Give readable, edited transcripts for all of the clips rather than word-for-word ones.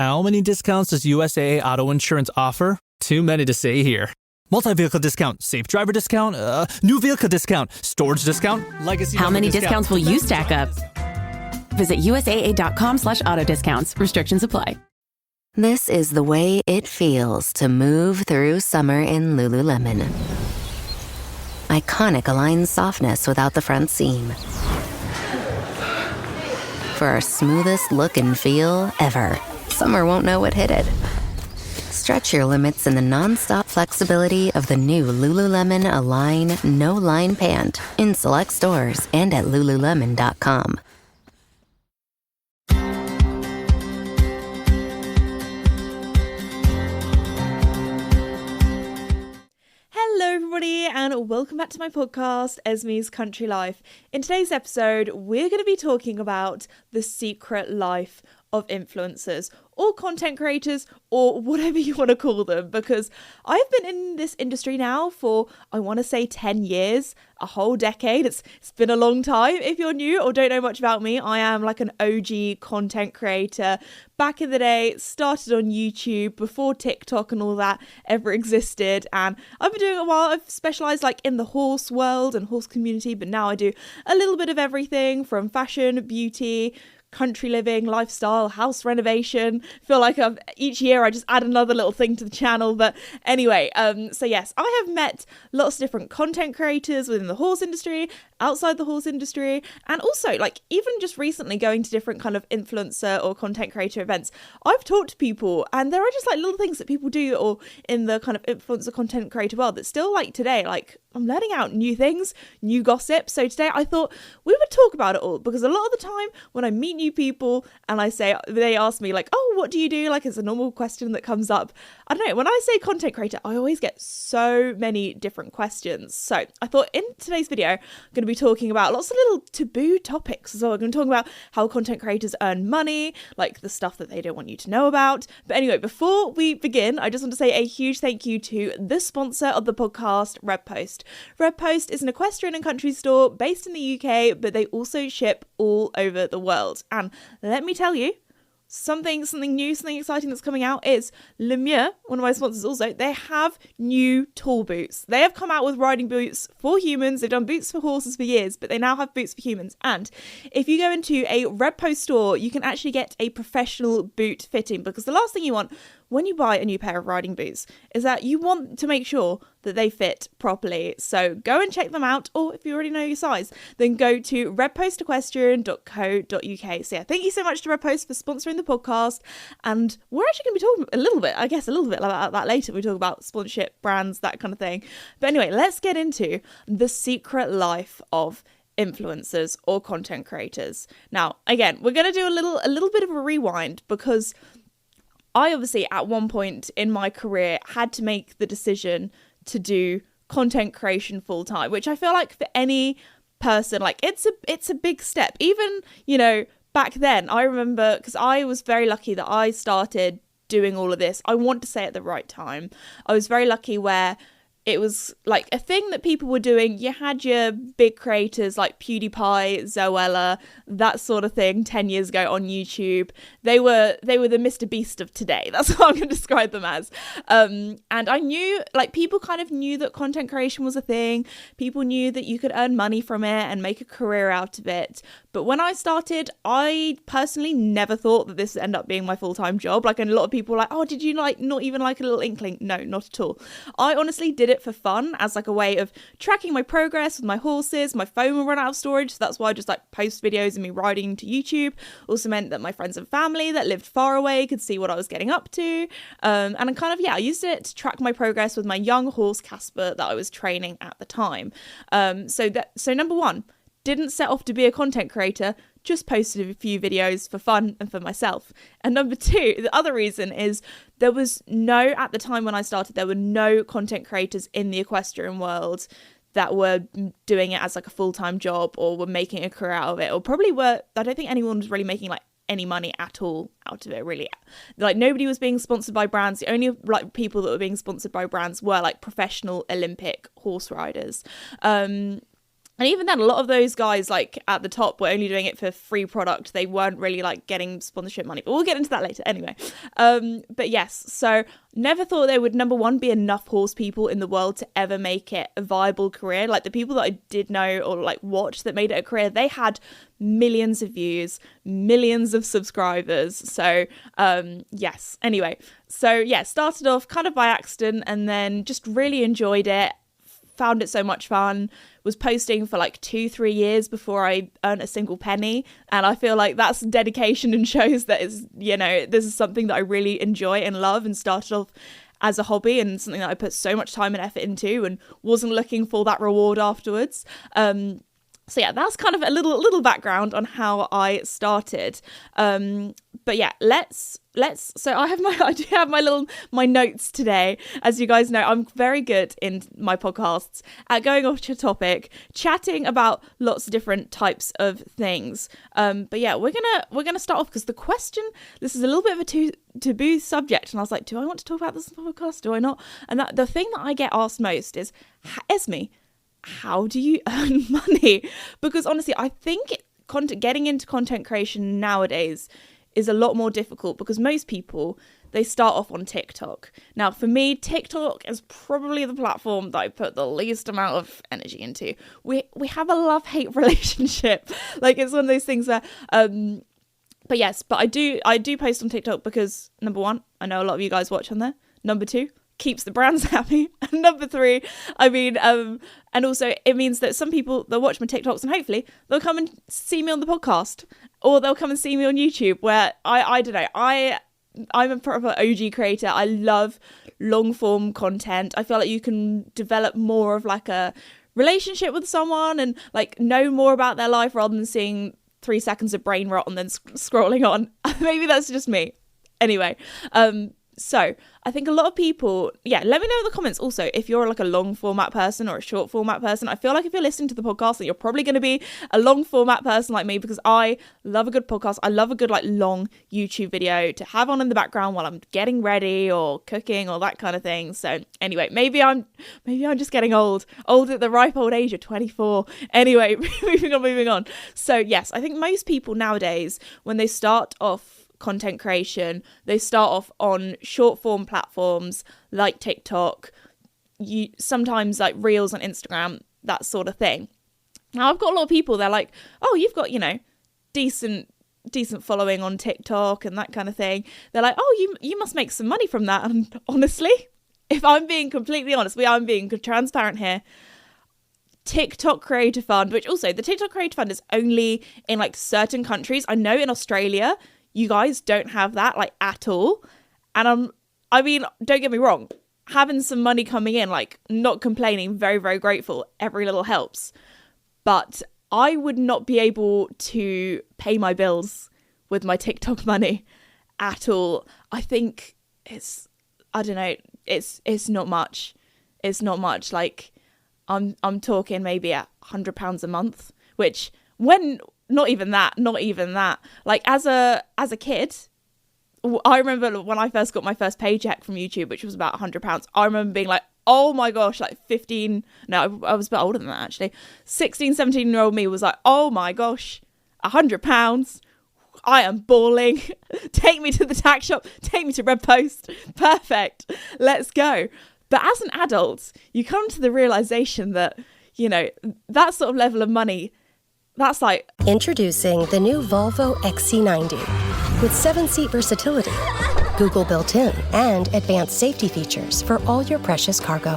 How many discounts does USAA Auto Insurance offer? Too many to say here. Multi-vehicle discount, safe driver discount, new vehicle discount, storage discount, legacy. How many discounts will you stack up? Visit USAA.com/auto discounts. Restrictions apply. This is the way it feels to move through summer in Lululemon. Iconic Align softness without the front seam. For our smoothest look and feel ever, summer won't know what hit it. Stretch your limits in the non-stop flexibility of the new Lululemon Align No Line Pant in select stores and at Lululemon.com. Hello everybody and welcome back to my podcast, Esme's Country Life. In today's episode, we're going to be talking about the secret life of influencers or content creators or whatever you want to call them, because I've been in this industry now for, I want to say 10 years, a whole decade. It's been a long time. If you're new or don't know much about me, I am like an OG content creator. Back in the day, started on YouTube before TikTok and all that ever existed, and I've been doing it a while. I've specialized like in the horse world and horse community, but now I do a little bit of everything from fashion, beauty, country living, lifestyle, house renovation. Feel like each year I just add another little thing to the channel. But anyway, so yes, I have met lots of different content creators within the horse industry, outside the horse industry, and also like even just recently going to different kind of influencer or content creator events. I've talked to people and there are just like little things that people do or in the kind of influencer content creator world that still like today, like I'm learning out new things, new gossip. So today I thought we would talk about it all, because a lot of the time when I meet new people and they ask me like, oh, what do you do? Like it's a normal question that comes up. I don't know, when I say content creator, I always get so many different questions. So I thought in today's video, I'm going to be talking about lots of little taboo topics as well. We're going to talk about how content creators earn money, like the stuff that they don't want you to know about. But anyway, before we begin, I just want to say a huge thank you to the sponsor of the podcast, Redpost. Redpost is an equestrian and country store based in the UK, but they also ship all over the world. And let me tell you, something new, something exciting that's coming out is Lemieux, one of my sponsors also, they have new tall boots. They have come out with riding boots for humans. They've done boots for horses for years, but they now have boots for humans. And if you go into a Redpost store, you can actually get a professional boot fitting, because the last thing you want when you buy a new pair of riding boots is that you want to make sure that they fit properly. So go and check them out, or if you already know your size, then go to redpostequestrian.co.uk. So yeah, thank you so much to Redpost for sponsoring the podcast, and we're actually going to be talking a little bit about that later. We talk about sponsorship, brands, that kind of thing. But anyway, let's get into the secret life of influencers or content creators. Now, again, we're going to do a little bit of a rewind, because I obviously at one point in my career had to make the decision to do content creation full time, which I feel like for any person, like it's a big step. Even, you know, back then, I remember, because I was very lucky that I started doing all of this, I want to say at the right time. I was very lucky where it was like a thing that people were doing. You had your big creators like PewDiePie, Zoella, that sort of thing 10 years ago on YouTube. They were the Mr. Beast of today. That's what I'm going to describe them as. And I knew, like, people kind of knew that content creation was a thing. People knew that you could earn money from it and make a career out of it. But when I started, I personally never thought that this would end up being my full-time job. Like, and a lot of people were like, oh, did you like not even like a little inkling? No, not at all. I honestly did it for fun, as like a way of tracking my progress with my horses. My phone will run out of storage, so that's why I just like post videos of me riding to YouTube. Also meant that my friends and family that lived far away could see what I was getting up to. And I kind of, I used it to track my progress with my young horse Casper that I was training at the time. So number one, didn't set off to be a content creator, just posted a few videos for fun and for myself. And number two, the other reason is at the time when I started, there were no content creators in the equestrian world that were doing it as like a full-time job or were making a career out of it, or probably were. I don't think anyone was really making like any money at all out of it, really. Like, nobody was being sponsored by brands. The only like people that were being sponsored by brands were like professional Olympic horse riders. And even then, a lot of those guys, like at the top, were only doing it for free product. They weren't really like getting sponsorship money, but we'll get into that later anyway. But yes, so never thought there would, number one, be enough horse people in the world to ever make it a viable career. Like the people that I did know or like watch that made it a career, they had millions of views, millions of subscribers. So yes, anyway, so yeah, started off kind of by accident and then just really enjoyed it. Found it so much fun, was posting for like 2-3 years before I earned a single penny, and I feel like that's dedication and shows that is, you know, this is something that I really enjoy and love, and started off as a hobby and something that I put so much time and effort into and wasn't looking for that reward afterwards. So yeah, that's kind of a little background on how I started. But yeah, let's so I do have my notes today. As you guys know, I'm very good in my podcasts at going off to topic, chatting about lots of different types of things. But yeah, we're gonna start off because the question, this is a little bit of a taboo subject, and I was like, do I want to talk about this on the podcast? Do I not? And the thing that I get asked most is, Esme, how do you earn money? Because honestly, I think getting into content creation nowadays is a lot more difficult because most people, they start off on TikTok. Now, for me, TikTok is probably the platform that I put the least amount of energy into. We have a love-hate relationship. Like, it's one of those things where but yes, but I do post on TikTok because, number one, I know a lot of you guys watch on there. Number two, keeps the brands happy. And number three, I mean, and also it means that some people, they'll watch my TikToks and hopefully they'll come and see me on the podcast, or they'll come and see me on YouTube, where I don't know, I'm a proper OG creator. I love long form content. I feel like you can develop more of like a relationship with someone and like know more about their life rather than seeing 3 seconds of brain rot and then scrolling on. Maybe that's just me. Anyway, so I think a lot of people, yeah, let me know in the comments also if you're like a long format person or a short format person. I feel like if you're listening to the podcast that you're probably going to be a long format person like me, because I love a good podcast. I love a good like long YouTube video to have on in the background while I'm getting ready or cooking or that kind of thing. So anyway, maybe I'm just getting old at the ripe old age of 24. Anyway, moving on. So yes, I think most people nowadays, when they start off content creation, they start off on short form platforms like TikTok, sometimes like Reels on Instagram, that sort of thing. Now I've got a lot of people, they're like, oh, you've got, you know, decent following on TikTok and that kind of thing. They're like, oh, you must make some money from that. And honestly, if I'm being completely honest, I'm being transparent here, TikTok Creator Fund, which also the TikTok Creator Fund is only in like certain countries. I know in Australia you guys don't have that like at all. And I mean, don't get me wrong, having some money coming in, like not complaining, very, very grateful. Every little helps. But I would not be able to pay my bills with my TikTok money at all. I think it's not much. It's not much. Like I'm talking maybe £100 a month, which when not even that. Like as a kid, I remember when I first got my first paycheck from YouTube, which was about £100. I remember being like, oh my gosh, like 15. No, I was a bit older than that actually. 16, 17-year-old me was like, oh my gosh, £100. I am balling. Take me to the tax shop. Take me to Red Post. Perfect. Let's go. But as an adult, you come to the realization that, you know, that sort of level of money, that's like... Introducing the new Volvo XC90 with 7-seat versatility, Google built-in, and advanced safety features for all your precious cargo.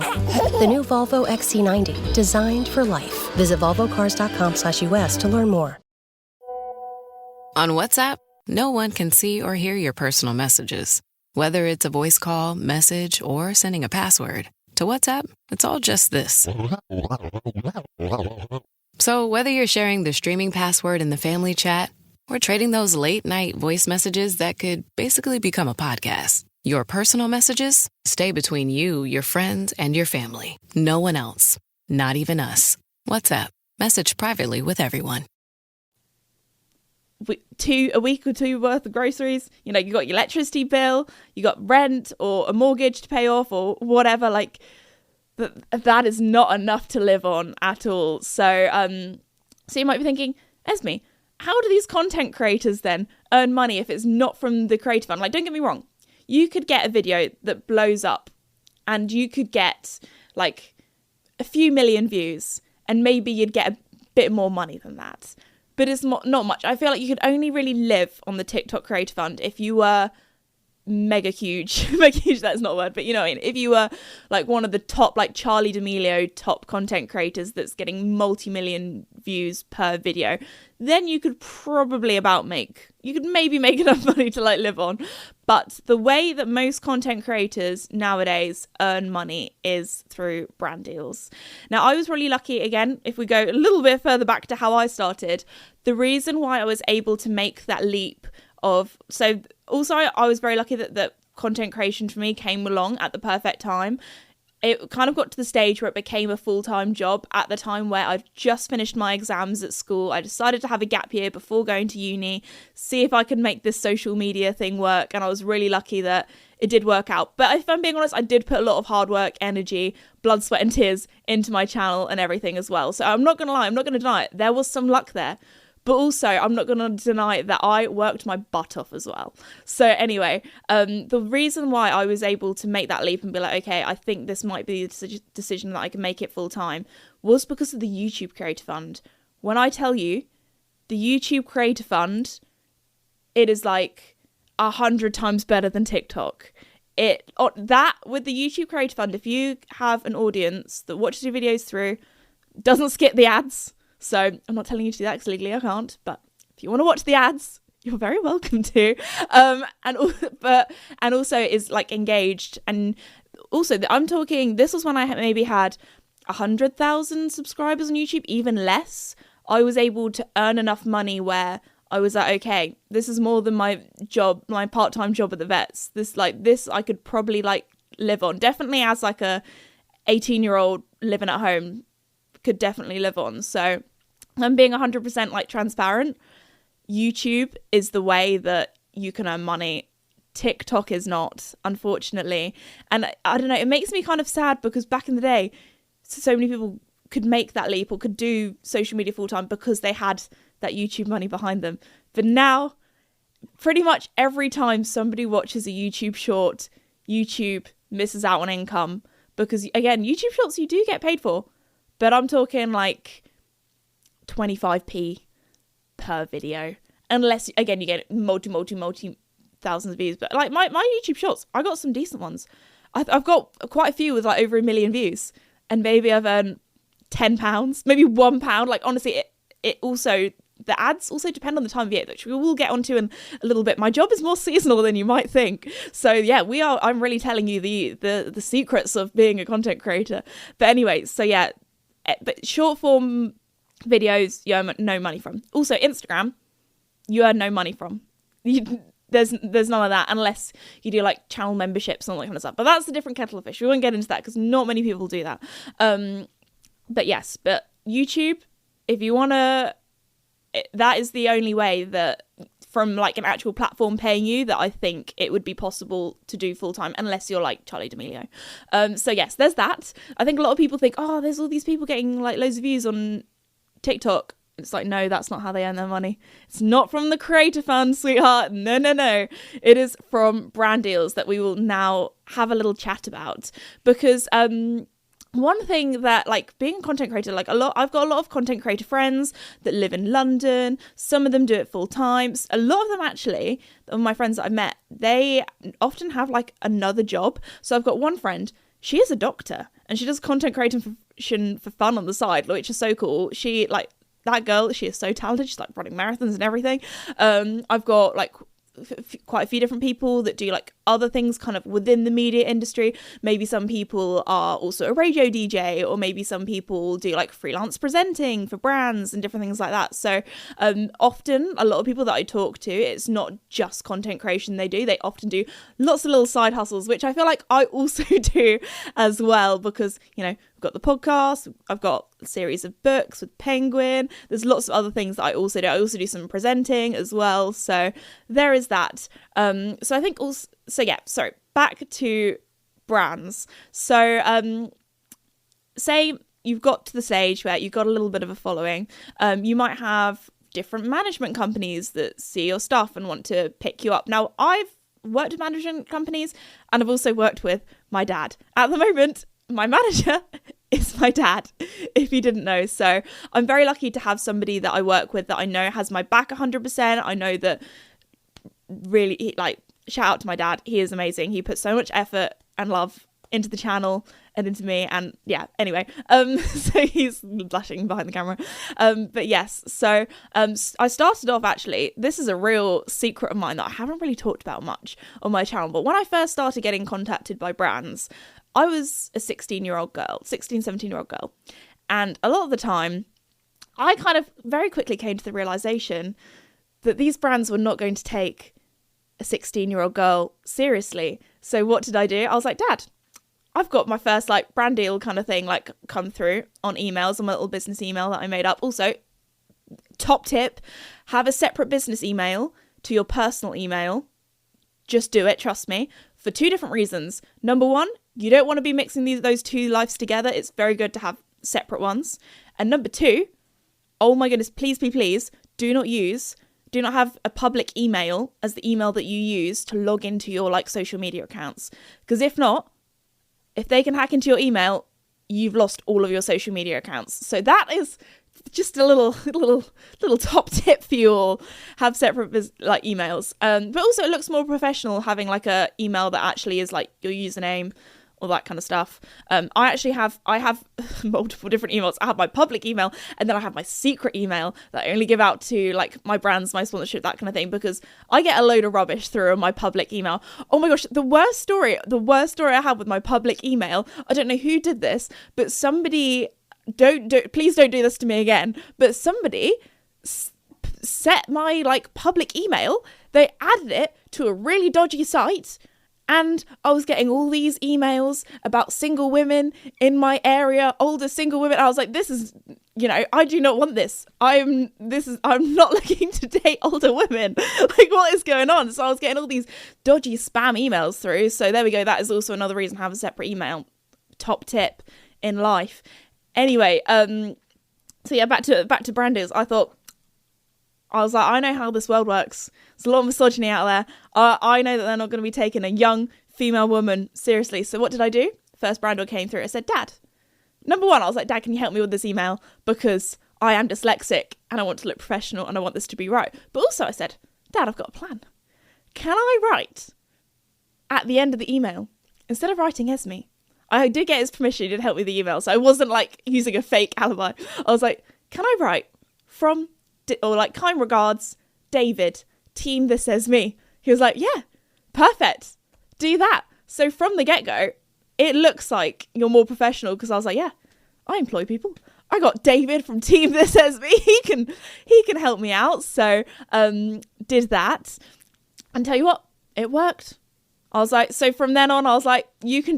The new Volvo XC90, designed for life. Visit volvocars.com/US to learn more. On WhatsApp, no one can see or hear your personal messages. Whether it's a voice call, message, or sending a password. To WhatsApp, it's all just this. So whether you're sharing the streaming password in the family chat or trading those late-night voice messages that could basically become a podcast, your personal messages stay between you, your friends, and your family. No one else. Not even us. WhatsApp. Message privately with everyone. A week or two worth of groceries, you know, you got your electricity bill, you got rent or a mortgage to pay off or whatever. Like that is not enough to live on at all. So you might be thinking, Esme, how do these content creators then earn money if it's not from the creator fund? Like, don't get me wrong, you could get a video that blows up and you could get like a few million views and maybe you'd get a bit more money than that, but it's not much. I feel like you could only really live on the TikTok creator fund if you were mega huge. That's not a word, but you know what I mean. If you were like one of the top, like Charlie D'Amelio top content creators that's getting multi-million views per video, then you could probably maybe make enough money to like live on. But the way that most content creators nowadays earn money is through brand deals. Now, I was really lucky, again, if we go a little bit further back to how I started, the reason why I was able to make that leap I was very lucky that content creation for me came along at the perfect time. It kind of got to the stage where it became a full-time job at the time where I'd just finished my exams at school. I decided to have a gap year before going to uni, see if I could make this social media thing work, and I was really lucky that it did work out. But if I'm being honest, I did put a lot of hard work, energy, blood, sweat and tears into my channel and everything as well. So I'm not going to lie, I'm not going to deny it. There was some luck there. But also, I'm not going to deny that I worked my butt off as well. So anyway, the reason why I was able to make that leap and be like, okay, I think this might be the decision that I can make it full time, was because of the YouTube Creator Fund. When I tell you, the YouTube Creator Fund, it is like 100 times better than TikTok. With the YouTube Creator Fund, if you have an audience that watches your videos through, doesn't skip the ads. So I'm not telling you to do that because legally I can't, but if you want to watch the ads, you're very welcome to. And also is like engaged. And also I'm talking, this was when I maybe had 100,000 subscribers on YouTube, even less. I was able to earn enough money where I was like, okay, this is more than my job, my part-time job at the vets. This I could probably like live on. Definitely as like a 18-year-old living at home could definitely live on. So I'm being 100% like transparent. YouTube is the way that you can earn money. TikTok is not, unfortunately. And I don't know, it makes me kind of sad because back in the day, so many people could make that leap or could do social media full time because they had that YouTube money behind them. But now, pretty much every time somebody watches a YouTube short, YouTube misses out on income because, again, YouTube shorts you do get paid for. But I'm talking like 25p per video. Unless, again, you get multi thousands of views. But like my YouTube shorts, I got some decent ones. I've got quite a few with like over 1 million views. And maybe I've earned £10, maybe £1. Like, honestly, it also... The ads also depend on the time of year, which we will get onto in a little bit. My job is more seasonal than you might think. So yeah, I'm really telling you the secrets of being a content creator. But anyway, so yeah, but short form videos you earn no money from. Also Instagram, you earn no money from. There's none of that unless you do like channel memberships and all that kind of stuff. But that's a different kettle of fish. We won't get into that because not many people do that. But yes, but YouTube, if you want to, that is the only way that from like an actual platform paying you that I think it would be possible to do full time unless you're like Charlie D'Amelio. So yes, there's that. I think a lot of people think, oh, there's all these people getting like loads of views on TikTok. It's like, no, that's not how they earn their money. It's not from the creator fund, sweetheart. No. It is from brand deals that we will now have a little chat about. Because one thing that, like, being a content creator, like I've got a lot of content creator friends that live in London. Some of them do it full time. A lot of them, actually, of my friends that I've met, they often have like another job. So I've got one friend, she is a doctor and she does content creation for fun on the side, which is so cool. She, like, that girl, she is so talented. She's like running marathons and everything. I've got like quite a few different people that do like other things kind of within the media industry. Maybe some people are also a radio DJ, or maybe some people do like freelance presenting for brands and different things like that. So often a lot of people that I talk to, it's not just content creation they do. They often do lots of little side hustles, which I feel like I also do as well, because, you know, I've got the podcast, I've got a series of books with Penguin, there's lots of other things that I also do. I also do some presenting as well, so there is that. So I think also, so yeah, sorry, back to brands. So say you've got to the stage where you've got a little bit of a following, you might have different management companies that see your stuff and want to pick you up. Now, I've worked with management companies and I've also worked with my dad. At the moment, my manager is my dad, if you didn't know. So I'm very lucky to have somebody that I work with that I know has my back 100%. I know that really, like, shout out to my dad. He is amazing. He puts so much effort and love into the channel and into me, and yeah, anyway, so he's blushing behind the camera, but yes, so I started off, actually, this is a real secret of mine that I haven't really talked about much on my channel, but when I first started getting contacted by brands, I was a 17-year-old girl, and a lot of the time, I kind of very quickly came to the realization that these brands were not going to take a 16-year-old girl seriously. So what did I do? I was like, Dad, I've got my first like brand deal kind of thing like come through on emails, on my little business email that I made up. Also, top tip, have a separate business email to your personal email. Just do it, trust me, for two different reasons. Number one, you don't want to be mixing those two lives together. It's very good to have separate ones. And number two, oh my goodness, please, do not have a public email as the email that you use to log into your like social media accounts. Because if not, if they can hack into your email, you've lost all of your social media accounts. So that is just a little top tip for you all. Have separate like emails. But also it looks more professional having like a email that actually is like your username, all that kind of stuff. I have multiple different emails. I have my public email, and then I have my secret email that I only give out to like my brands, my sponsorship, that kind of thing, because I get a load of rubbish through on my public email. Oh my gosh, the worst story I had with my public email, I don't know who did this, but somebody, please don't do this to me again, but somebody set my like public email, they added it to a really dodgy site, and I was getting all these emails about single women in my area, older single women. I was like, this is, I do not want this. I'm not looking to date older women. Like, what is going on? So I was getting all these dodgy spam emails through. So there we go. That is also another reason to have a separate email. Top tip in life. Anyway, so yeah, back to brand deals. I was like, I know how this world works. There's a lot of misogyny out there. I know that they're not going to be taking a young female woman seriously. So what did I do? First brand deal came through. I said, Dad, number one, I was like, Dad, can you help me with this email? Because I am dyslexic and I want to look professional and I want this to be right. But also I said, Dad, I've got a plan. Can I write at the end of the email, instead of writing Esme, I did get his permission. He did help me with the email. So I wasn't like using a fake alibi. I was like, can I write from... or like, kind regards, David, team This Says Me. He was like, yeah, perfect, do that. So from the get-go, it looks like you're more professional, because I was like, yeah, I employ people. I got David from team This Says Me. He can help me out. So did that, and tell you what, it worked. I was like, so from then on, I was like, you can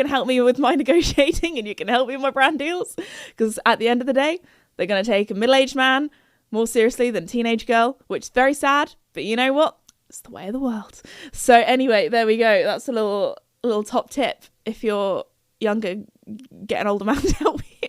help me with my negotiating, and you can help me with my brand deals, because at the end of the day, they're going to take a middle-aged man more seriously than a teenage girl, which is very sad, but you know what? It's the way of the world. So anyway, there we go. That's a little top tip. If you're younger, get an older man to help you.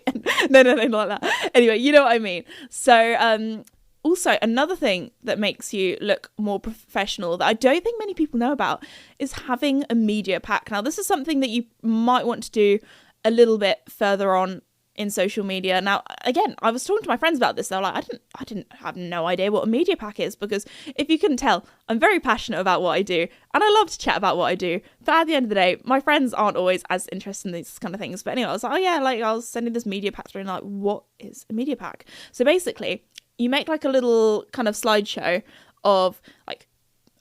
No, not like that. Anyway, you know what I mean. So also another thing that makes you look more professional that I don't think many people know about is having a media pack. Now, this is something that you might want to do a little bit further on in social media. Now, again, I was talking to my friends about this. They're like, I didn't have no idea what a media pack is, because if you couldn't tell, I'm very passionate about what I do and I love to chat about what I do. But at the end of the day, my friends aren't always as interested in these kind of things. But anyway, I was like, oh yeah, like I was sending this media pack through, and like, what is a media pack? So basically, you make like a little kind of slideshow of, like,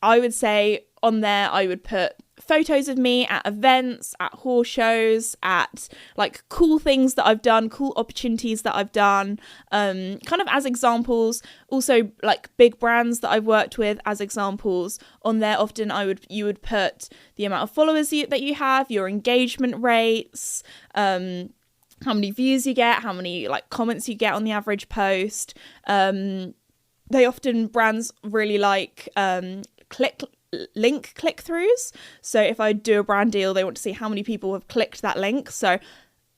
I would say on there, I would put photos of me at events, at horse shows, at like cool things that I've done, cool opportunities that I've done, kind of as examples. Also like big brands that I've worked with as examples. On there, often you would put the amount of followers that you have, your engagement rates, how many views you get, how many like comments you get on the average post. Brands really like click-throughs. So if I do a brand deal, they want to see how many people have clicked that link. So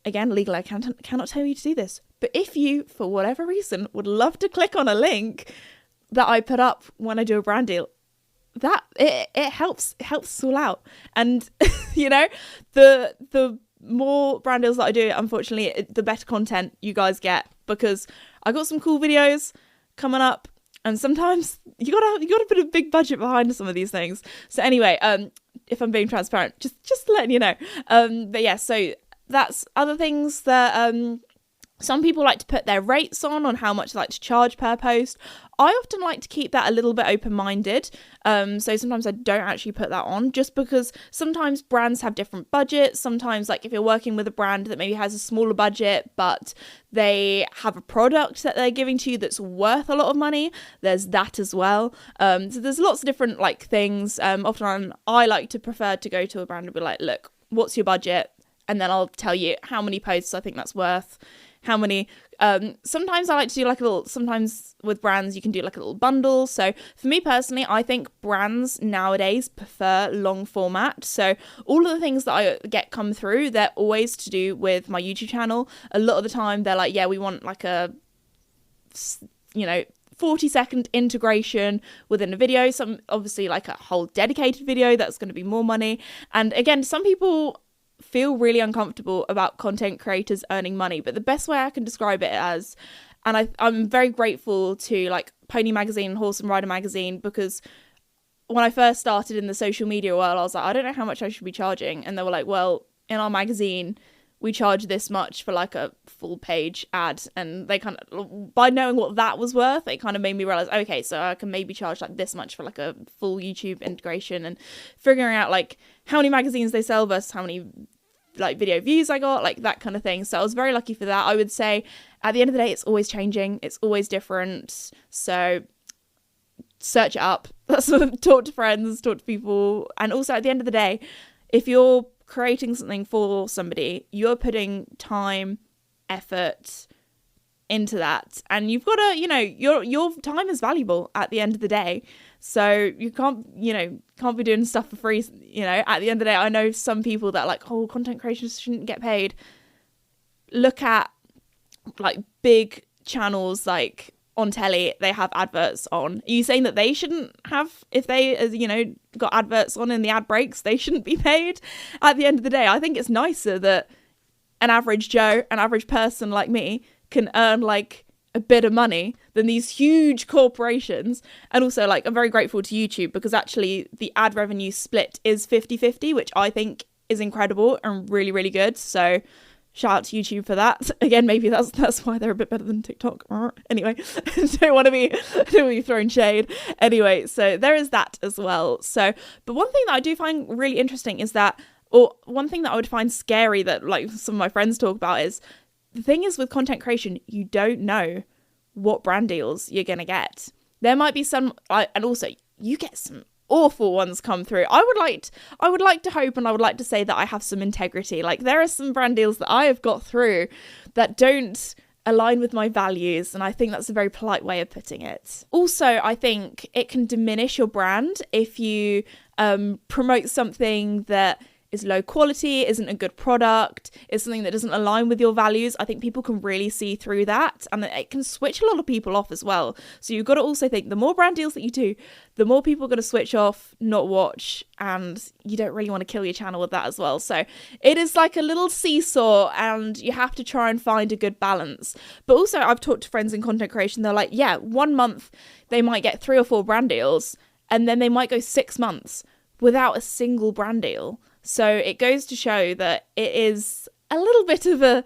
again, legally, I cannot tell you to do this. But if you, for whatever reason, would love to click on a link that I put up when I do a brand deal, that it helps us all out. And you know, the more brand deals that I do, unfortunately, the better content you guys get, because I got some cool videos coming up, and sometimes you gotta put a big budget behind some of these things. So anyway, if I'm being transparent, just letting you know. But yeah, so that's other things that some people like to put their rates on how much they like to charge per post. I often like to keep that a little bit open-minded. So sometimes I don't actually put that on, just because sometimes brands have different budgets. Sometimes, like, if you're working with a brand that maybe has a smaller budget, but they have a product that they're giving to you that's worth a lot of money, there's that as well. So there's lots of different like things. Often I like to prefer to go to a brand and be like, look, what's your budget? And then I'll tell you how many posts I think that's worth. How many, sometimes I like to do like a little, sometimes with brands, you can do like a little bundle. So for me personally, I think brands nowadays prefer long format. So all of the things that I get come through, they're always to do with my YouTube channel. A lot of the time they're like, yeah, we want like a, 40-second integration within a video. Some obviously like a whole dedicated video, that's going to be more money. And again, some people feel really uncomfortable about content creators earning money, but the best way I can describe it as, and I'm very grateful to like Pony Magazine, Horse and Rider Magazine, because when I first started in the social media world, I was like, I don't know how much I should be charging, and they were like, well, in our magazine we charge this much for like a full page ad, and they kind of, by knowing what that was worth, it kind of made me realize, okay, so I can maybe charge like this much for like a full YouTube integration, and figuring out like how many magazines they sell versus how many like video views I got, like that kind of thing. So I was very lucky for that. I would say at the end of the day, it's always changing, it's always different, so search it up. That's what, talk to friends, talk to people. And also at the end of the day, if you're creating something for somebody, you're putting time, effort into that, and you've got to, your time is valuable at the end of the day. So you can't be doing stuff for free. At the end of the day, I know some people that are like, oh, content creators shouldn't get paid. Look at like big channels like on telly, they have adverts on. Are you saying that they shouldn't have, if they got adverts on in the ad breaks, they shouldn't be paid? At the end of the day, I think it's nicer that an average Joe, an average person like me, can earn like a bit of money than these huge corporations. And also, like, I'm very grateful to YouTube, because actually the ad revenue split is 50-50, which I think is incredible and really, really good. So shout out to YouTube for that. Again, maybe that's why they're a bit better than TikTok. Anyway, don't want to be throwing shade. Anyway, so there is that as well. So, but one thing that I do find really interesting is that, or one thing that I would find scary that like some of my friends talk about, is the thing is with content creation, you don't know what brand deals you're going to get. There might be some, and also you get some awful ones come through. I would like to hope, and I would like to say that I have some integrity. Like, there are some brand deals that I have got through that don't align with my values, and I think that's a very polite way of putting it. Also, I think it can diminish your brand if you promote something that is low quality, isn't a good product, is something that doesn't align with your values. I think people can really see through that, and it can switch a lot of people off as well. So you've got to also think, the more brand deals that you do, the more people are going to switch off, not watch, and you don't really want to kill your channel with that as well. So it is like a little seesaw, and you have to try and find a good balance. But also, I've talked to friends in content creation, they're like, yeah, 1 month they might get 3 or 4 brand deals, and then they might go 6 months without a single brand deal. So it goes to show that it is a little bit of a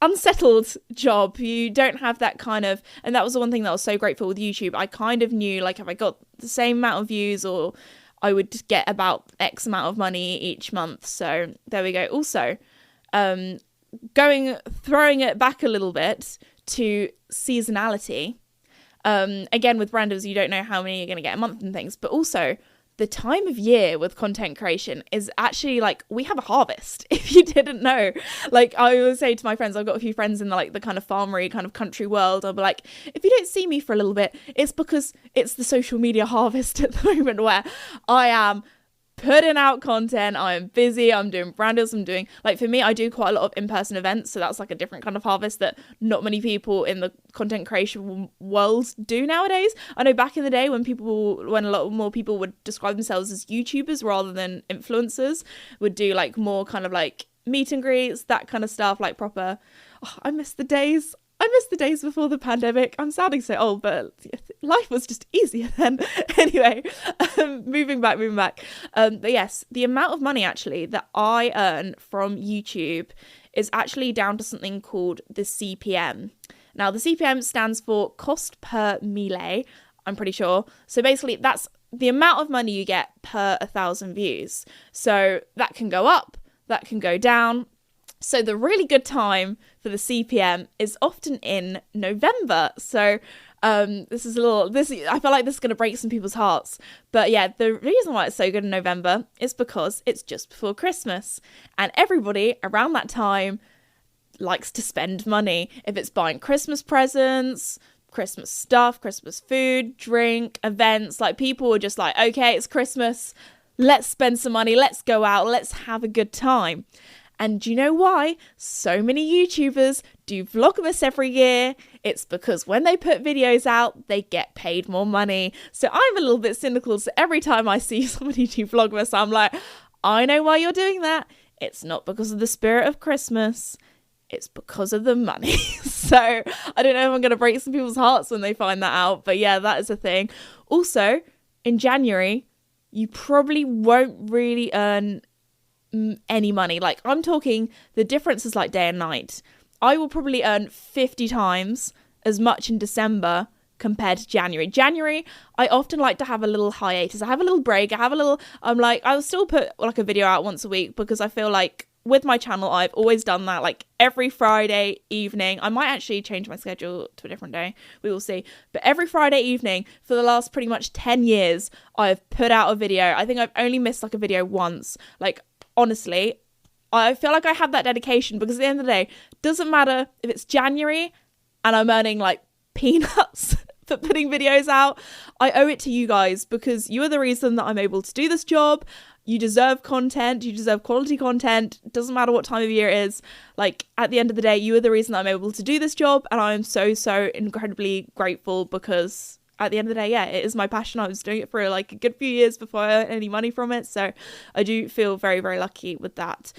unsettled job. You don't have that kind of, and that was the one thing that I was so grateful with YouTube. I kind of knew, like, if I got the same amount of views, or I would get about X amount of money each month. So there we go. Also, throwing it back a little bit to seasonality. Again, with brand deals, you don't know how many you're going to get a month and things, but also the time of year with content creation is actually like, we have a harvest, if you didn't know. Like, I always say to my friends, I've got a few friends in the kind of farmery, kind of country world. I'll be like, if you don't see me for a little bit, it's because it's the social media harvest at the moment, where I am putting out content. I am busy. I'm doing brand deals. I'm doing, like, for me, I do quite a lot of in-person events. So that's like a different kind of harvest that not many people in the content creation world do nowadays. I know back in the day when a lot more people would describe themselves as YouTubers rather than influencers, would do like more kind of like meet and greets, that kind of stuff, like proper. Oh, I miss the days before the pandemic. I'm sounding so old, but life was just easier then. Anyway, moving back. But yes, the amount of money actually that I earn from YouTube is actually down to something called the CPM. Now, the CPM stands for cost per mille, I'm pretty sure. So basically, that's the amount of money you get per 1,000 views. So that can go up, that can go down. So the really good time for the CPM is often in November. So I feel like this is going to break some people's hearts. But yeah, the reason why it's so good in November is because it's just before Christmas. And everybody around that time likes to spend money. If it's buying Christmas presents, Christmas stuff, Christmas food, drink, events, like people are just like, okay, it's Christmas. Let's spend some money. Let's go out. Let's have a good time. And do you know why so many YouTubers do Vlogmas every year? It's because when they put videos out, they get paid more money. So I'm a little bit cynical. So every time I see somebody do Vlogmas, I'm like, I know why you're doing that. It's not because of the spirit of Christmas. It's because of the money. So I don't know if I'm going to break some people's hearts when they find that out. But yeah, that is a thing. Also, in January, you probably won't really earn any money. Like, I'm talking, the difference is like day and night. I will probably earn 50 times as much in December compared to January. I often like to have a little hiatus. I have a little break. I'll still put like a video out once a week because I feel like with my channel, I've always done that, like every Friday evening. I might actually change my schedule to a different day. We will see. But every Friday evening for the last pretty much 10 years, I've put out a video. I think I've only missed like a video once. Like, honestly, I feel like I have that dedication because at the end of the day, it doesn't matter if it's January and I'm earning like peanuts for putting videos out. I owe it to you guys because you are the reason that I'm able to do this job. You deserve content. You deserve quality content. It doesn't matter what time of year it is. Like, at the end of the day, you are the reason that I'm able to do this job. And I am so, so incredibly grateful because at the end of the day, yeah, it is my passion. I was doing it for like a good few years before I earned any money from it. So I do feel very, very lucky with that.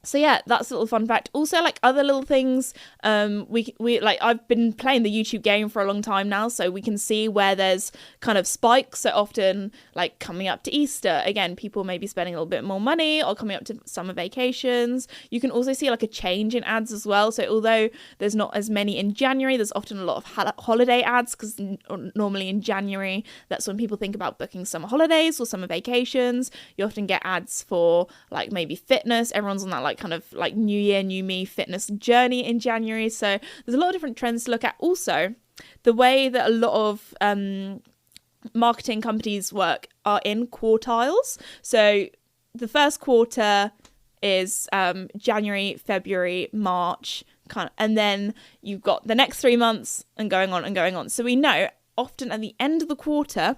So yeah, that's a little fun fact. Also, like other little things, we like I've been playing the YouTube game for a long time now, so we can see where there's kind of spikes. So often, like coming up to Easter, again, people may be spending a little bit more money, or coming up to summer vacations. You can also see like a change in ads as well. So although there's not as many in January, there's often a lot of holiday ads because normally in January, that's when people think about booking summer holidays or summer vacations. You often get ads for like maybe fitness. Everyone's on that like kind of like new year, new me fitness journey in January. So there's a lot of different trends to look at. Also, the way that a lot of marketing companies work are in quartiles. So the first quarter is January, February, March, and then you've got the next 3 months and going on and going on. So we know often at the end of the quarter,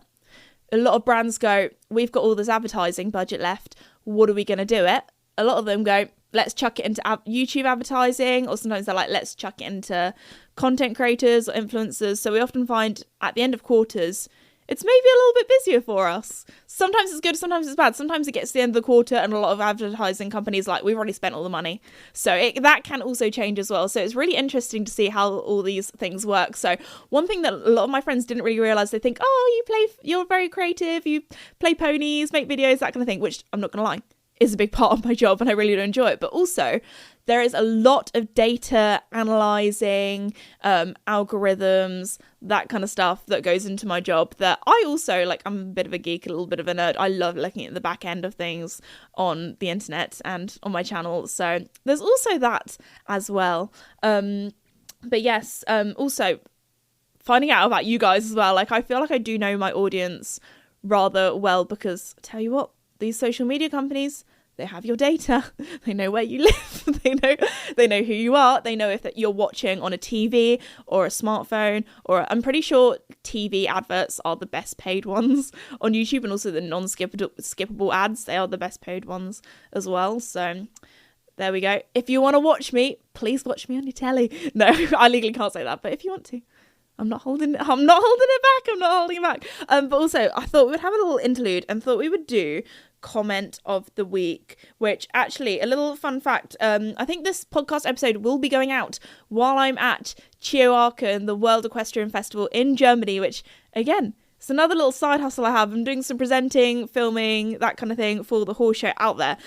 a lot of brands go, we've got all this advertising budget left. What are we going to do it? A lot of them go, let's chuck it into YouTube advertising, or sometimes they're like, let's chuck it into content creators or influencers. So we often find at the end of quarters, it's maybe a little bit busier for us. Sometimes it's good, sometimes it's bad. Sometimes it gets to the end of the quarter and a lot of advertising companies like, we've already spent all the money. So that can also change as well. So it's really interesting to see how all these things work. So one thing that a lot of my friends didn't really realize, they think, oh, you're very creative, you play ponies, make videos, that kind of thing, which I'm not gonna lie, is a big part of my job and I really do enjoy it. But also there is a lot of data analyzing, algorithms, that kind of stuff that goes into my job that I also like. I'm a bit of a geek, a little bit of a nerd. I love looking at the back end of things on the internet and on my channel. So there's also that as well. But yes, also finding out about you guys as well. Like, I feel like I do know my audience rather well because I tell you what, these social media companies, they have your data. They know where you live. They know who you are. They know if that you're watching on a TV or a smartphone, or I'm pretty sure TV adverts are the best paid ones on YouTube, and also the skippable ads, they are the best paid ones as well. So there we go. If you want to watch me, please watch me on your telly. No, I legally can't say that, but if you want to, I'm not holding it back. But also, I thought we would have a little interlude and thought we would do comment of the week, which actually, a little fun fact, I think this podcast episode will be going out while I'm at Chioarken, the World Equestrian Festival in Germany, which, again, it's another little side hustle I have. I'm doing some presenting, filming, that kind of thing for the horse show out there.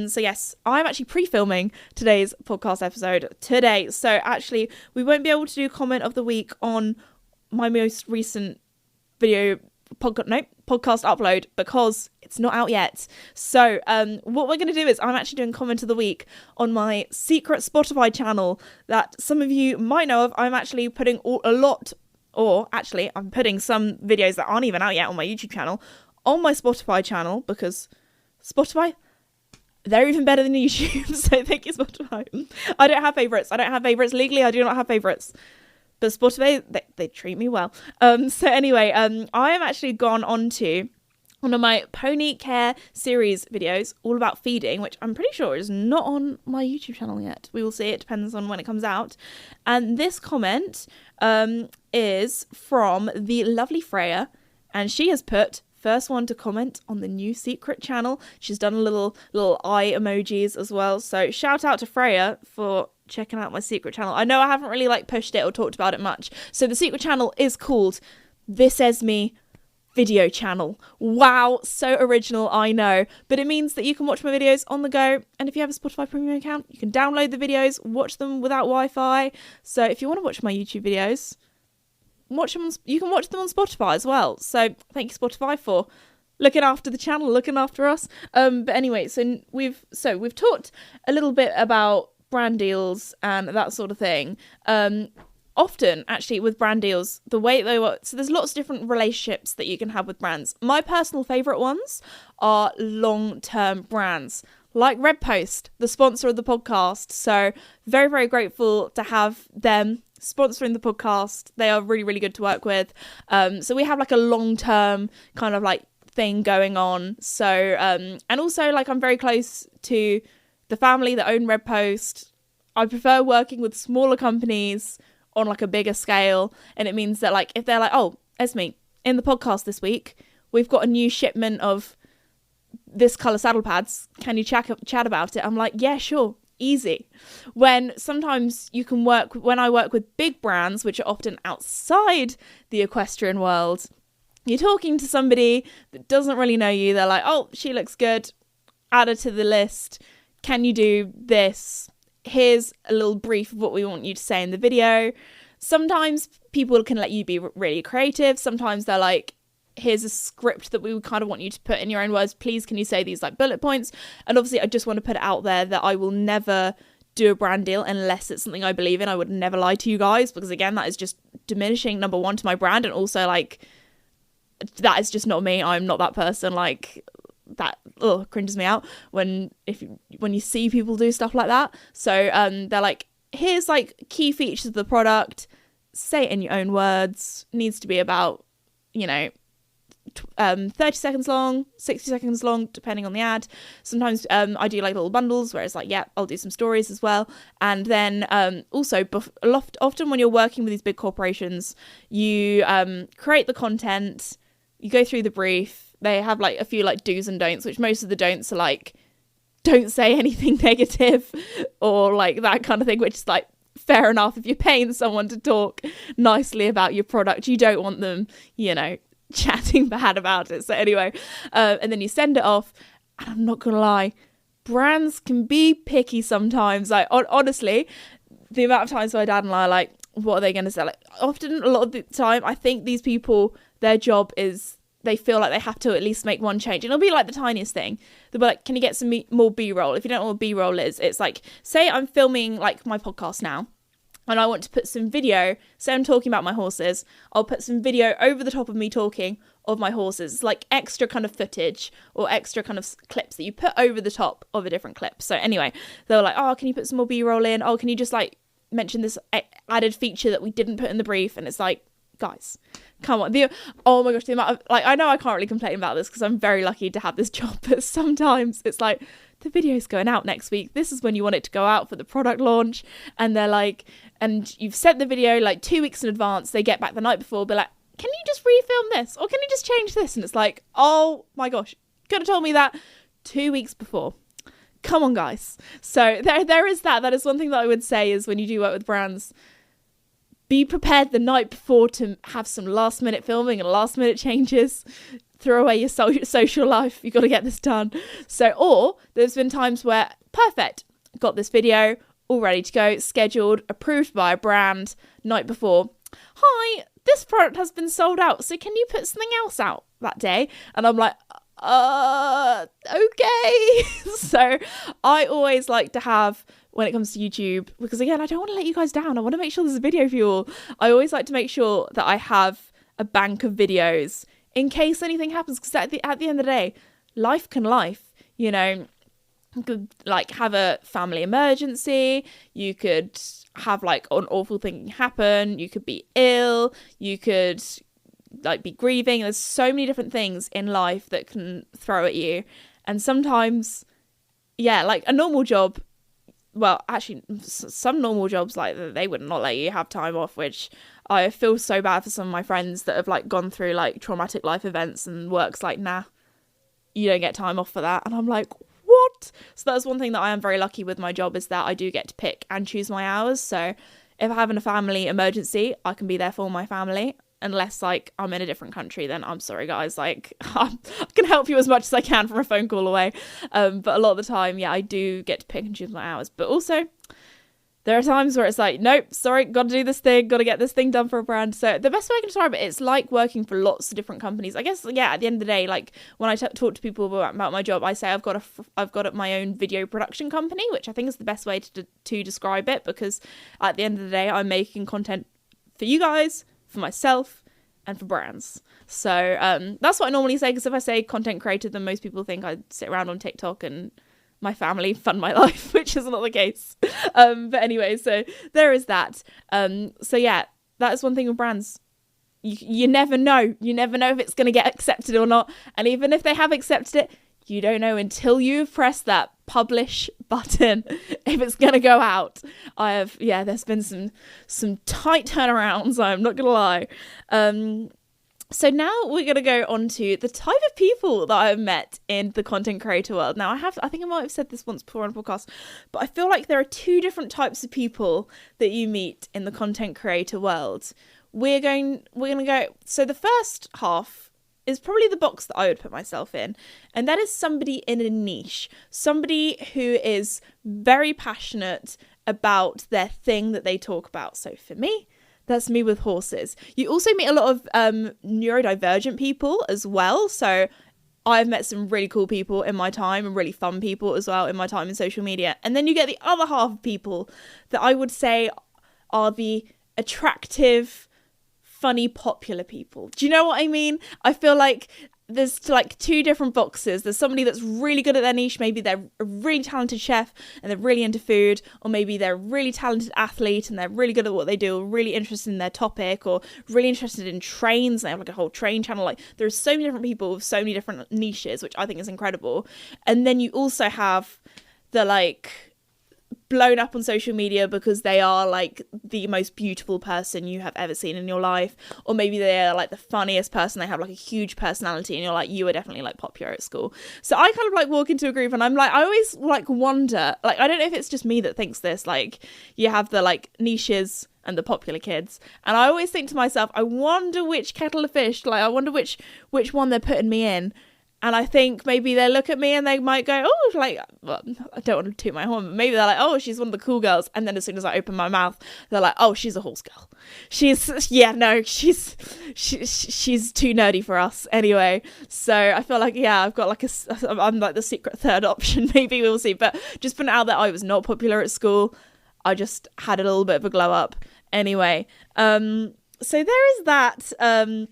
So yes, I'm actually pre-filming today's podcast episode today. So actually, we won't be able to do comment of the week on my most recent podcast upload because it's not out yet. So what we're going to do is I'm actually doing comment of the week on my secret Spotify channel that some of you might know of. I'm actually putting I'm putting some videos that aren't even out yet on my YouTube channel on my Spotify channel, because Spotify, they're even better than YouTube. So thank you, Spotify. I don't have favorites. Legally, I do not have favorites. But Spotify, they treat me well. So anyway, I have actually gone on to one of my pony care series videos all about feeding, which I'm pretty sure is not on my YouTube channel yet. We will see. It depends on when it comes out. And this comment is from the lovely Freya, and she has put, first one to comment on the new secret channel. She's done a little eye emojis as well. So shout out to Freya for checking out my secret channel. I know I haven't really pushed it or talked about it much. So the secret channel is called This Esme Video Channel. Wow, so original, I know. But it means that you can watch my videos on the go. And if you have a Spotify premium account, you can download the videos, watch them without Wi-Fi. So if you want to watch my YouTube videos, you can watch them on Spotify as well. So thank you, Spotify, for looking after the channel, looking after us. But anyway, so we've talked a little bit about brand deals and that sort of thing. Often, actually, with brand deals, the way they work, so there's lots of different relationships that you can have with brands. My personal favourite ones are long-term brands, like Red Post, the sponsor of the podcast. So very, very grateful to have them sponsoring the podcast. They are really, really good to work with. So we have a long-term kind of thing going on. So, and also I'm very close to the family that own Red Post. I prefer working with smaller companies on a bigger scale, and it means that if they're oh, Esme, in the podcast this week we've got a new shipment of this colour saddle pads, can you chat about it? I'm yeah, sure, easy. When sometimes when I work with big brands, which are often outside the equestrian world, you're talking to somebody that doesn't really know you. They're oh, she looks good, add her to the list, can you do this? Here's a little brief of what we want you to say in the video. Sometimes people can let you be really creative. Sometimes they're here's a script that we would kind of want you to put in your own words. Please, can you say these bullet points? And obviously, I just want to put it out there that I will never do a brand deal unless it's something I believe in. I would never lie to you guys, because again, that is just diminishing, number one, to my brand, and also that is just not me. I'm not that person. That cringes me out when you see people do stuff like that. So they're here's key features of the product, say it in your own words, needs to be about 30 seconds long, 60 seconds long, depending on the ad. Sometimes I do little bundles where it's I'll do some stories as well. And then also often when you're working with these big corporations, you create the content, you go through the brief. They have a few do's and don'ts, which most of the don'ts are don't say anything negative or that kind of thing, which is fair enough. If you're paying someone to talk nicely about your product, you don't want them, chatting bad about it. So anyway, and then you send it off, and I'm not gonna lie, brands can be picky sometimes. Honestly, the amount of times my dad and I are what are they gonna say? Often, a lot of the time, I think these people, their job is, they feel they have to at least make one change. And it'll be the tiniest thing. They'll be can you get some more B-roll? If you don't know what B-roll is, it's say I'm filming my podcast now, and I want to put some video, say I'm talking about my horses, I'll put some video over the top of me talking of my horses. It's like extra kind of footage or extra kind of clips that you put over the top of a different clip. So anyway, they were like, oh, can you put some more B-roll in? Oh, can you just like mention this added feature that we didn't put in the brief? And it's like, guys, come on. Oh my gosh, the amount of, like, I know I can't really complain about this because I'm very lucky to have this job, but sometimes it's like, the video's going out next week. This is when you want it to go out for the product launch. And they're like, and you've sent the video like 2 weeks in advance. They get back the night before, be like, can you just refilm this? Or can you just change this? And it's like, oh my gosh, could have told me that 2 weeks before. Come on, guys. So there is that. That is one thing that I would say is when you do work with brands, be prepared the night before to have some last minute filming and last minute changes. Throw away your social life. You've got to get this done. So, or there's been times where, perfect, got this video all ready to go, scheduled, approved by a brand night before. Hi, this product has been sold out. So can you put something else out that day? And I'm like, okay. So I always like to have, when it comes to YouTube, because again, I don't want to let you guys down. I want to make sure there's a video for you all. I always like to make sure that I have a bank of videos in case anything happens, because at the end of the day, life can life, you know. You could like have a family emergency, you could have like an awful thing happen, you could be ill, you could like be grieving. There's so many different things in life that can throw at you. And sometimes, yeah, like a normal job, well, actually, some normal jobs, like, they would not let you have time off, which I feel so bad for some of my friends that have, like, gone through, like, traumatic life events, and work's like, nah, you don't get time off for that. And I'm like, what? So that's one thing that I am very lucky with my job, is that I do get to pick and choose my hours. So if I'm having a family emergency, I can be there for my family. Unless, like, I'm in a different country, then I'm sorry, guys. Like, I can help you as much as I can from a phone call away. But a lot of the time, yeah, I do get to pick and choose my hours. But also, there are times where it's like, nope, sorry, got to do this thing, got to get this thing done for a brand. So the best way I can describe it, it's like working for lots of different companies. I guess, yeah, at the end of the day, like, when I talk to people about my job, I say I've got my own video production company, which I think is the best way to describe it, because at the end of the day, I'm making content for you guys, for myself, and for brands. So that's what I normally say, because if I say content creator, then most people think I sit around on TikTok and my family fund my life, which is not the case. But anyway, so there is that. So yeah, that is one thing with brands. You never know. You never know if it's going to get accepted or not. And even if they have accepted it, you don't know until you've pressed that publish button if it's going to go out. There's been some tight turnarounds, I'm not going to lie. So now we're going to go on to the type of people that I've met in the content creator world. Now, I think I might have said this once before on a podcast, but I feel like there are two different types of people that you meet in the content creator world. We're going to go, so the first half is probably the box that I would put myself in. And that is somebody in a niche. Somebody who is very passionate about their thing that they talk about. So for me, that's me with horses. You also meet a lot of neurodivergent people as well. So I've met some really cool people in my time, and really fun people as well in my time in social media. And then you get the other half of people that I would say are the attractive, funny, popular people. Do you know what I mean? I feel like there's like two different boxes. There's somebody that's really good at their niche. Maybe they're a really talented chef and they're really into food, or maybe they're a really talented athlete and they're really good at what they do, or really interested in their topic, or really interested in trains. They have like a whole train channel. Like, there's so many different people with so many different niches, which I think is incredible. And then you also have the like blown up on social media because they are like the most beautiful person you have ever seen in your life, or maybe they are like the funniest person, they have like a huge personality, and you're like, you were definitely like popular at school. So I kind of like walk into a group and I'm like, I always like wonder, like, I don't know if it's just me that thinks this, like, you have the like niches and the popular kids, and I always think to myself, I wonder which kettle of fish, like, I wonder which one they're putting me in. And I think maybe they look at me and they might go, oh, like, well, I don't want to toot my horn, but maybe they're like, oh, she's one of the cool girls. And then as soon as I open my mouth, they're like, oh, she's a horse girl. She's too nerdy for us. Anyway, so I feel like, yeah, I've got like I'm like the secret third option. Maybe we'll see. But just putting it out there, I was not popular at school. I just had a little bit of a glow up. Anyway, so there is that.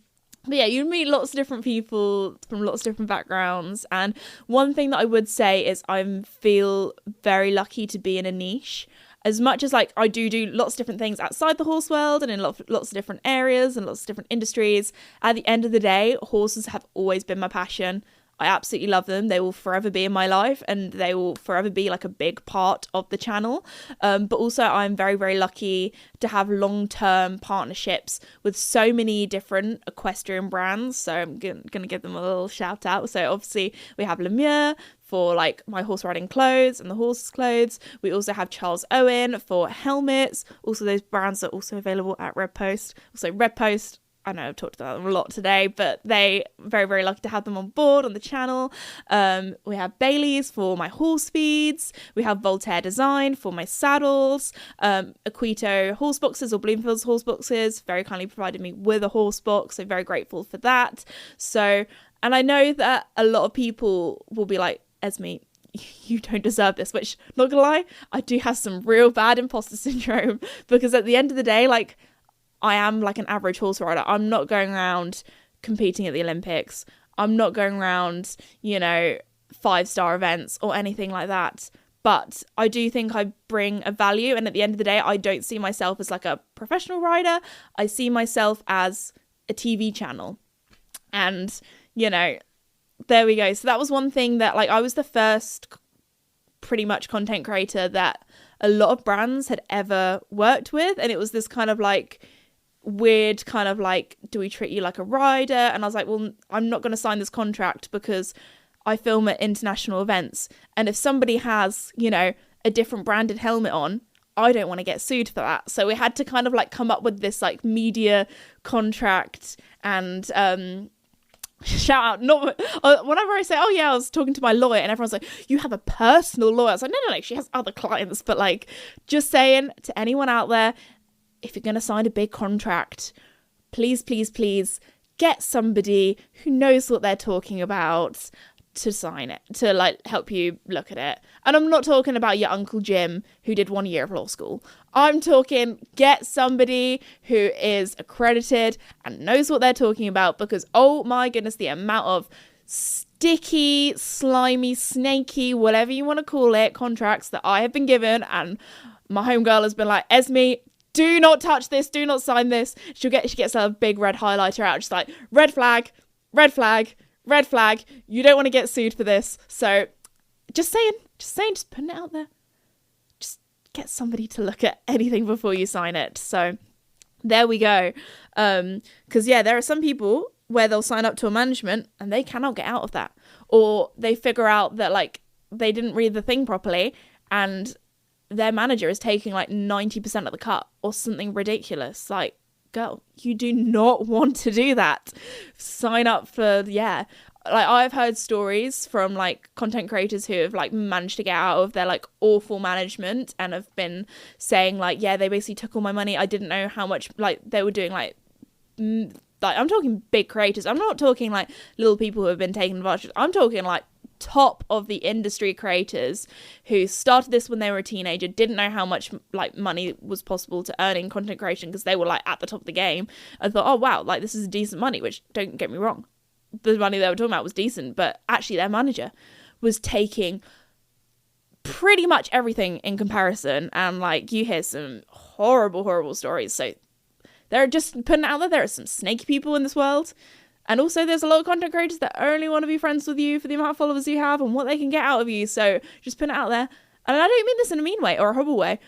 But yeah, you meet lots of different people from lots of different backgrounds. And one thing that I would say is I feel very lucky to be in a niche. As much as like I do lots of different things outside the horse world and in lots of different areas and lots of different industries, at the end of the day, horses have always been my passion. I absolutely love them. They will forever be in my life, and they will forever be like a big part of the channel. But also I'm very, very lucky to have long-term partnerships with so many different equestrian brands. So I'm going to give them a little shout out. So obviously we have Lemire for like my horse riding clothes and the horse's clothes. We also have Charles Owen for helmets. Also, those brands are also available at Red Post. Also Red Post, I know I've talked about them a lot today, but they very, very lucky to have them on board on the channel. We have Bailey's for my horse feeds. We have Voltaire Design for my saddles. Aquito horse boxes or Bloomfield's horse boxes very kindly provided me with a horse box. So very grateful for that. So, and I know that a lot of people will be like, Esme, you don't deserve this, which, not gonna lie, I do have some real bad imposter syndrome, because at the end of the day, like, I am like an average horse rider. I'm not going around competing at the Olympics. I'm not going around, 5-star events or anything like that. But I do think I bring a value. And at the end of the day, I don't see myself as like a professional rider. I see myself as a TV channel. And, there we go. So that was one thing that like I was the first pretty much content creator that a lot of brands had ever worked with. And it was this kind of like weird kind of like, do we treat you like a rider? And I was like, well, I'm not going to sign this contract because I film at international events. And if somebody has, a different branded helmet on, I don't want to get sued for that. So we had to kind of like come up with this like media contract. And shout out, not whenever I say, oh yeah, I was talking to my lawyer, and everyone's like, you have a personal lawyer. I was like, no, she has other clients. But like, just saying to anyone out there, if you're going to sign a big contract, please get somebody who knows what they're talking about to sign it, to like help you look at it. And I'm not talking about your Uncle Jim who did 1 year of law school. I'm talking get somebody who is accredited and knows what they're talking about, because oh my goodness, the amount of sticky, slimy, snaky, whatever you want to call it, contracts that I have been given, and my homegirl has been like, Esme, do not touch this, do not sign this. She gets a big red highlighter out, just like, red flag, red flag, red flag. You don't want to get sued for this. So just saying, just putting it out there. Just get somebody to look at anything before you sign it. So there we go. Because yeah, there are some people where they'll sign up to a management and they cannot get out of that. Or they figure out that like they didn't read the thing properly and their manager is taking like 90% of the cut or something ridiculous. Like, girl, you do not want to do that. Sign up for, yeah. Like, I've heard stories from like content creators who have like managed to get out of their like awful management and have been saying like, yeah, they basically took all my money. I didn't know how much like they were doing like I'm talking big creators. I'm not talking like little people who have been taken advantage of. I'm talking like top of the industry creators who started this when they were a teenager, didn't know how much like money was possible to earn in content creation because they were like at the top of the game, and thought, oh wow, like this is decent money, which don't get me wrong, the money they were talking about was decent, but actually their manager was taking pretty much everything in comparison, and like you hear some horrible stories. So they're just putting it out there are some snaky people in this world. And also there's a lot of content creators that only want to be friends with you for the amount of followers you have and what they can get out of you. So just put it out there. And I don't mean this in a mean way or a horrible way,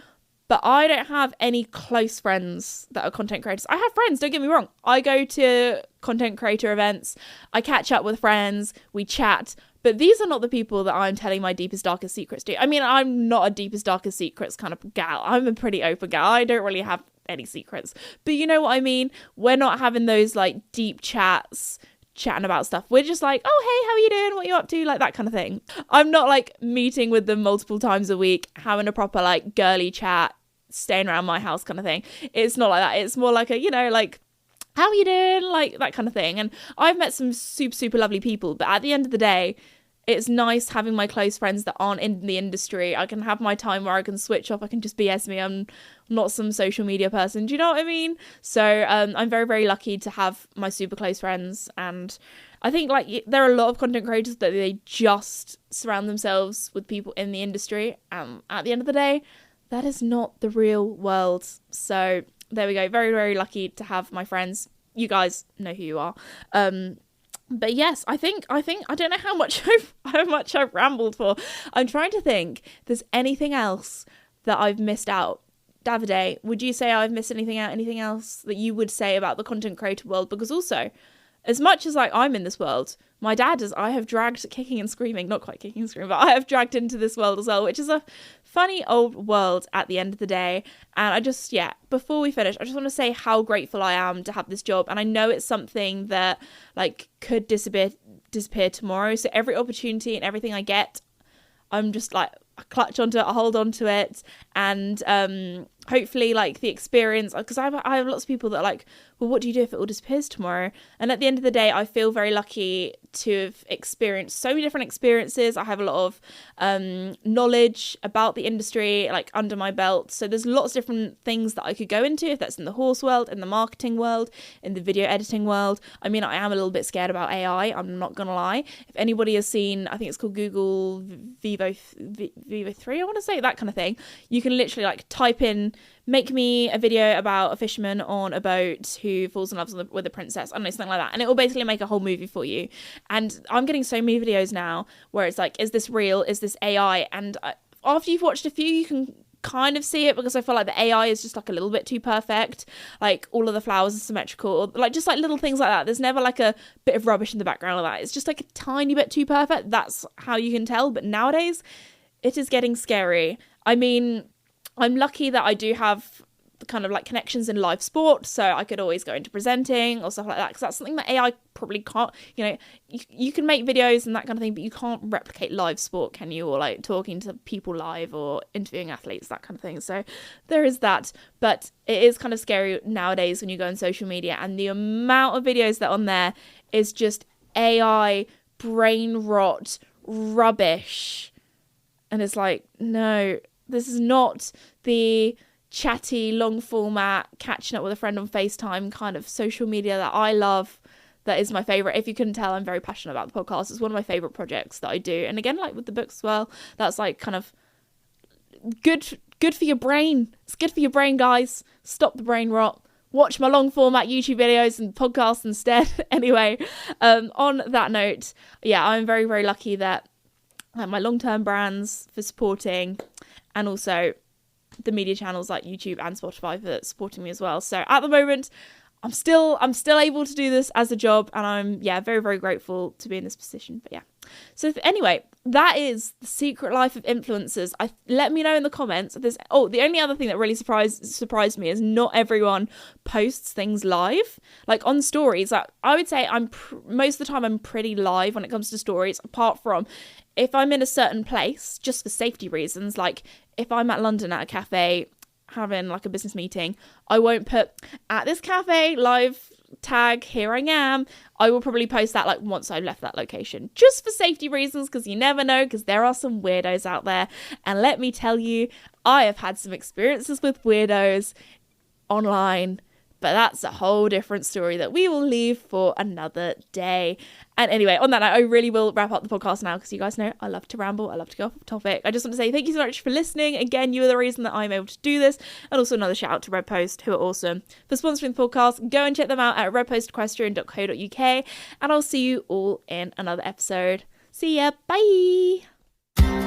but I don't have any close friends that are content creators. I have friends, don't get me wrong. I go to content creator events. I catch up with friends. We chat. But these are not the people that I'm telling my deepest, darkest secrets to. I mean, I'm not a deepest, darkest secrets kind of gal. I'm a pretty open gal. I don't really have any secrets, but you know what I mean. We're not having those like deep chats chatting about stuff. We're just like, oh hey, how are you doing, what are you up to, like that kind of thing. I'm not like meeting with them multiple times a week, having a proper like girly chat, staying around my house kind of thing. It's not like that. It's more like a, like, how are you doing, like that kind of thing. And I've met some super lovely people, but at the end of the day, it's nice having my close friends that aren't in the industry. I can have my time where I can switch off. I can just be Esme. I'm not some social media person. Do you know what I mean? So I'm very, very lucky to have my super close friends. And I think like there are a lot of content creators that they just surround themselves with people in the industry. At the end of the day, that is not the real world. So there we go. Very, very lucky to have my friends. You guys know who you are. But yes, I think I don't know how much I've rambled for. I'm trying to think if there's anything else that I've missed out. Davide, would you say I've missed anything out? Anything else that you would say about the content creator world? Because also, as much as like I'm in this world, my dad is, I have dragged kicking and screaming, not quite kicking and screaming, but I have dragged into this world as well, which is a funny old world at the end of the day. And I just, before we finish, I just want to say how grateful I am to have this job. And I know it's something that like could disappear tomorrow. So every opportunity and everything I get, I'm just like, I clutch onto it, I hold on to it, and hopefully like the experience, because I have lots of people that are like, well, what do you do if it all disappears tomorrow? And at the end of the day, I feel very lucky to have experienced so many different experiences. I have a lot of knowledge about the industry like under my belt, so there's lots of different things that I could go into, if that's in the horse world, in the marketing world, in the video editing world. I mean, I am a little bit scared about AI, I'm not gonna lie. If anybody has seen, I think it's called Google Vivo 3, I want to say, that kind of thing, you can literally like type in, make me a video about a fisherman on a boat who falls in love with a princess, I don't know, something like that, and it will basically make a whole movie for you. And I'm getting so many videos now where it's like, is this real, is this AI? And after you've watched a few, you can kind of see it, because I feel like the AI is just like a little bit too perfect, like all of the flowers are symmetrical, or like just like little things like that. There's never like a bit of rubbish in the background like that. It's just like a tiny bit too perfect. That's how you can tell. But nowadays it is getting scary. I mean, I'm lucky that I do have the kind of like connections in live sport, so I could always go into presenting or stuff like that, because that's something that AI probably can't. You know, you can make videos and that kind of thing, but you can't replicate live sport, can you? Or like talking to people live or interviewing athletes, that kind of thing. So there is that. But it is kind of scary nowadays when you go on social media, and the amount of videos that are on there is just AI brain rot rubbish. And it's like, no, this is not the chatty, long format, catching up with a friend on FaceTime kind of social media that I love. That is my favourite. If you couldn't tell, I'm very passionate about the podcast. It's one of my favourite projects that I do. And again, like with the books as well, that's like kind of good for your brain. It's good for your brain, guys. Stop the brain rot. Watch my long format YouTube videos and podcasts instead. Anyway, on that note, I'm very, very lucky that my long-term brands for supporting, and also the media channels like YouTube and Spotify for supporting me as well. So at the moment, I'm still able to do this as a job, and I'm very, very grateful to be in this position. But so anyway, that is the secret life of influencers. Let me know in the comments if there's the only other thing that really surprised me is not everyone posts things live, like on stories. Like, I would say most of the time I'm pretty live when it comes to stories, apart from if I'm in a certain place just for safety reasons. Like if I'm at London at a cafe having like a business meeting, I won't put at this cafe live tag, here I am. I will probably post that like once I've left that location, just for safety reasons, because you never know, because there are some weirdos out there. And let me tell you, I have had some experiences with weirdos online, but that's a whole different story that we will leave for another day. And anyway, on that note, I really will wrap up the podcast now, because you guys know I love to ramble. I love to go off topic. I just want to say thank you so much for listening. Again, you are the reason that I'm able to do this. And also another shout out to Red Post, who are awesome, for sponsoring the podcast. Go and check them out at redpostequestrian.co.uk. And I'll see you all in another episode. See ya. Bye.